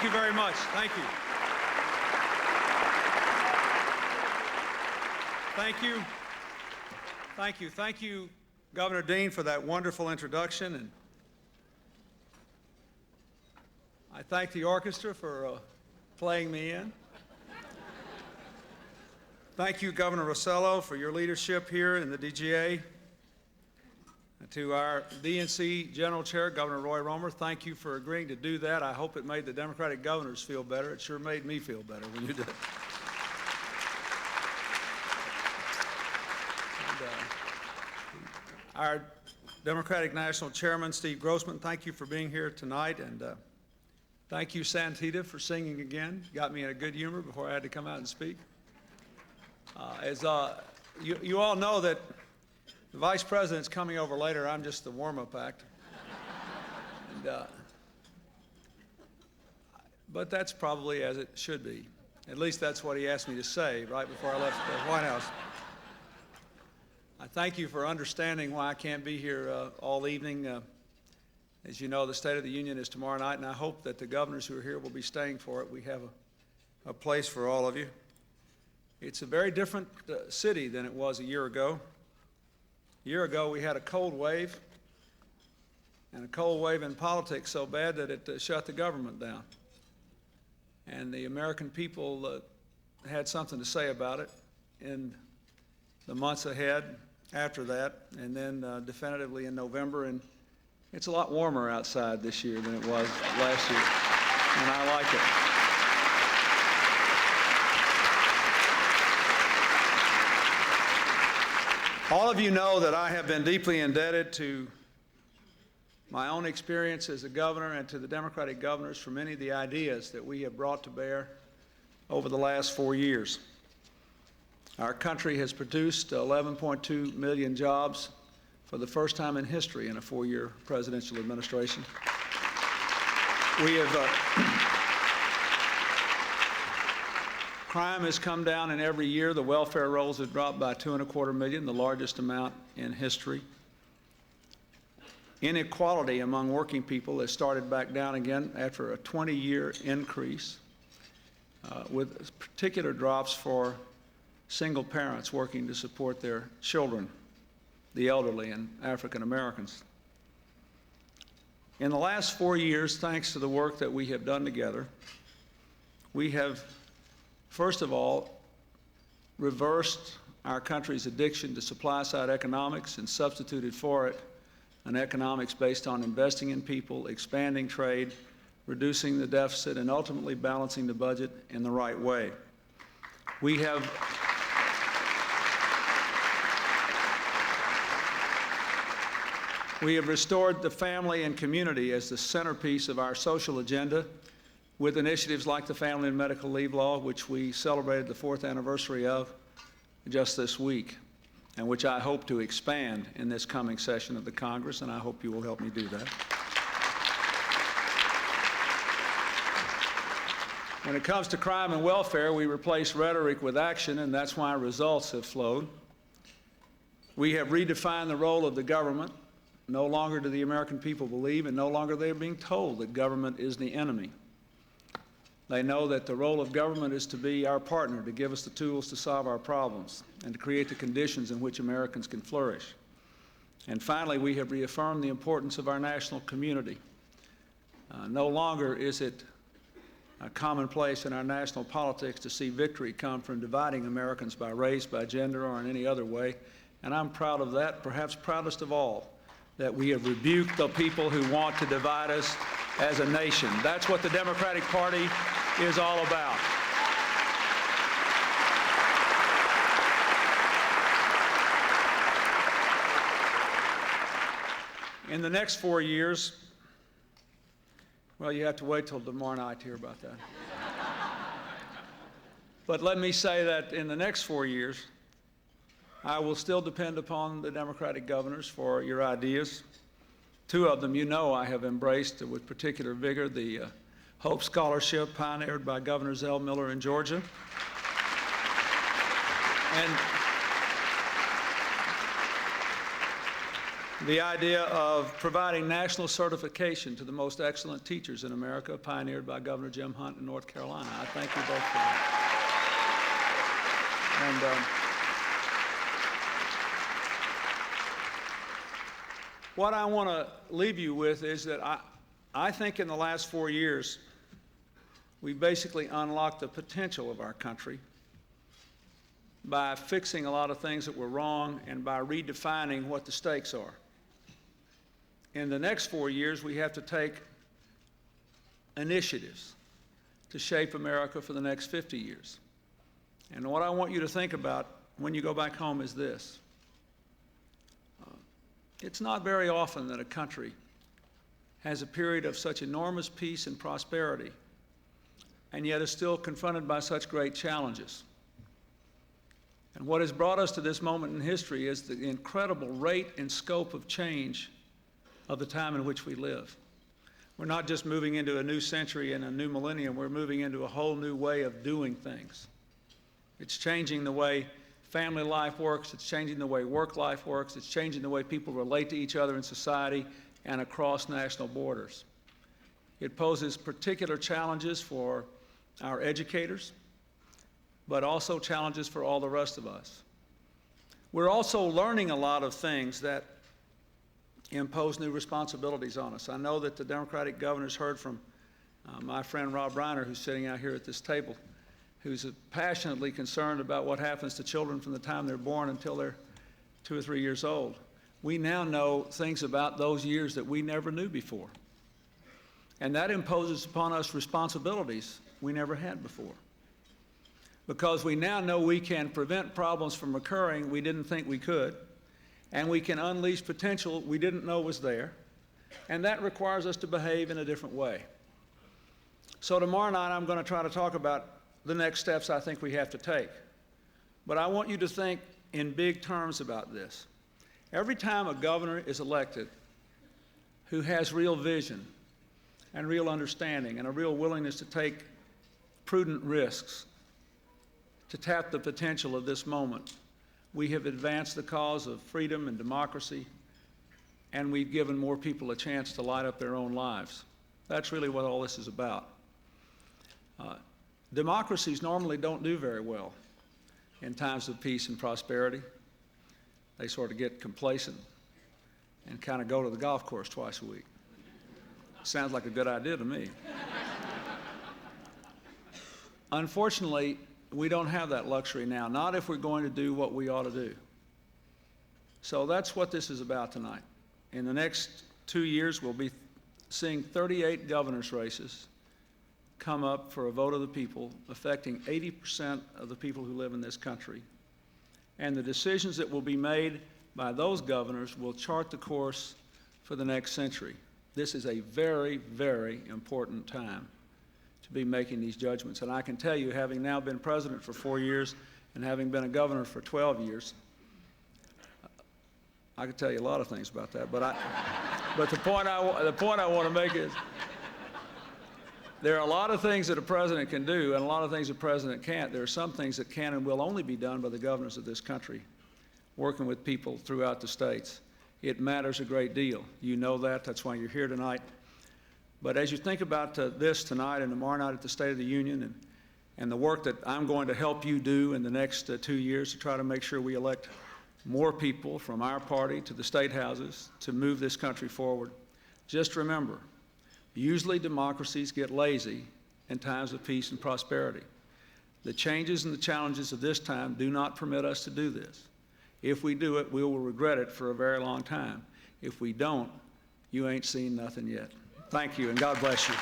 Thank you very much. Thank you. Thank you. Thank you. Thank you, Governor Dean, for that wonderful introduction. And I thank the orchestra for playing me in. Thank you, Governor Rossello, for your leadership here in the DGA. To our DNC General Chair, Governor Roy Romer, thank you for agreeing to do that. I hope it made the Democratic governors feel better. It sure made me feel better when you did it. Our Democratic National Chairman, Steve Grossman, thank you for being here tonight. And thank you, Santita, for singing again. Got me in a good humor before I had to come out and speak. You all know that the Vice President's coming over later. I'm just the warm-up act. But that's probably as it should be. At least that's what he asked me to say right before I left the White House. I thank you for understanding why I can't be here all evening. As you know, the State of the Union is tomorrow night, and I hope that the governors who are here will be staying for it. We have a place for all of you. It's a very different city than it was a year ago. A year ago, we had a cold wave, and a cold wave in politics so bad that it shut the government down. And the American people had something to say about it in the months ahead after that, and then definitively in November. And it's a lot warmer outside this year than it was last year, and I like it. All of you know that I have been deeply indebted to my own experience as a governor and to the Democratic governors for many of the ideas that we have brought to bear over the last 4 years. Our country has produced 11.2 million jobs for the first time in history in a 4-year presidential administration. We have crime has come down in every year. The welfare rolls have dropped by 2.25 million, the largest amount in history. Inequality among working people has started back down again after a 20-year increase, with particular drops for single parents working to support their children, the elderly, and African Americans. In the last 4 years, thanks to the work that we have done together, we have, first of all, reversed our country's addiction to supply-side economics and substituted for it an economics based on investing in people, expanding trade, reducing the deficit, and ultimately balancing the budget in the right way. We have restored the family and community as the centerpiece of our social agenda with initiatives like the Family and Medical Leave Law, which we celebrated the 4th anniversary of just this week, and which I hope to expand in this coming session of the Congress, and I hope you will help me do that. When it comes to crime and welfare, we replace rhetoric with action, and that's why results have flowed. We have redefined the role of the government. No longer do the American people believe, and no longer they are being told that government is the enemy. They know that the role of government is to be our partner, to give us the tools to solve our problems, and to create the conditions in which Americans can flourish. And finally, we have reaffirmed the importance of our national community. No longer is it a commonplace in our national politics to see victory come from dividing Americans by race, by gender, or in any other way. And I'm proud of that, perhaps proudest of all, that we have rebuked the people who want to divide us as a nation. That's what the Democratic Party is all about. In the next 4 years, well, you have to wait till tomorrow night to hear about that. But let me say that in the next 4 years, I will still depend upon the Democratic governors for your ideas. 2 of them, you know, I have embraced with particular vigor: the Hope Scholarship, pioneered by Governor Zell Miller in Georgia, the idea of providing national certification to the most excellent teachers in America, pioneered by Governor Jim Hunt in North Carolina. I thank you both for that. And what I want to leave you with is that I think in the last 4 years, we basically unlocked the potential of our country by fixing a lot of things that were wrong and by redefining what the stakes are. In the next 4 years, we have to take initiatives to shape America for the next 50 years. And what I want you to think about when you go back home is this. It's not very often that a country has a period of such enormous peace and prosperity and yet is still confronted by such great challenges. And what has brought us to this moment in history is the incredible rate and scope of change of the time in which we live. We're not just moving into a new century and a new millennium, we're moving into a whole new way of doing things. It's changing the way family life works, it's changing the way work life works, it's changing the way people relate to each other in society and across national borders. It poses particular challenges for our educators, but also challenges for all the rest of us. We're also learning a lot of things that impose new responsibilities on us. I know that the Democratic governors heard from my friend Rob Reiner, who's sitting out here at this table, who's passionately concerned about what happens to children from the time they're born until they're 2 or 3 years old. We now know things about those years that we never knew before. And that imposes upon us responsibilities we never had before. Because we now know we can prevent problems from occurring we didn't think we could, and we can unleash potential we didn't know was there, and that requires us to behave in a different way. So tomorrow night I'm going to try to talk about the next steps I think we have to take. But I want you to think in big terms about this. Every time a governor is elected who has real vision and real understanding and a real willingness to take prudent risks, to tap the potential of this moment, we have advanced the cause of freedom and democracy, and we've given more people a chance to light up their own lives. That's really what all this is about. Democracies normally don't do very well in times of peace and prosperity. They sort of get complacent and kind of go to the golf course twice a week. Sounds like a good idea to me. Unfortunately, we don't have that luxury now, not if we're going to do what we ought to do. So that's what this is about tonight. In the next 2 years, we'll be seeing 38 governor's races come up for a vote of the people, affecting 80% of the people who live in this country. And the decisions that will be made by those governors will chart the course for the next century. This is a very, very important time to be making these judgments. And I can tell you, having now been president for 4 years and having been a governor for 12 years, I could tell you a lot of things about that. But the point I want to make is, there are a lot of things that a president can do and a lot of things a president can't. There are some things that can and will only be done by the governors of this country, working with people throughout the states. It matters a great deal. You know that. That's why you're here tonight. But as you think about this tonight and tomorrow night at the State of the Union and the work that I'm going to help you do in the next 2 years to try to make sure we elect more people from our party to the state houses to move this country forward, just remember, usually democracies get lazy in times of peace and prosperity. The changes and the challenges of this time do not permit us to do this. If we do it, we will regret it for a very long time. If we don't, you ain't seen nothing yet. Thank you, and God bless you.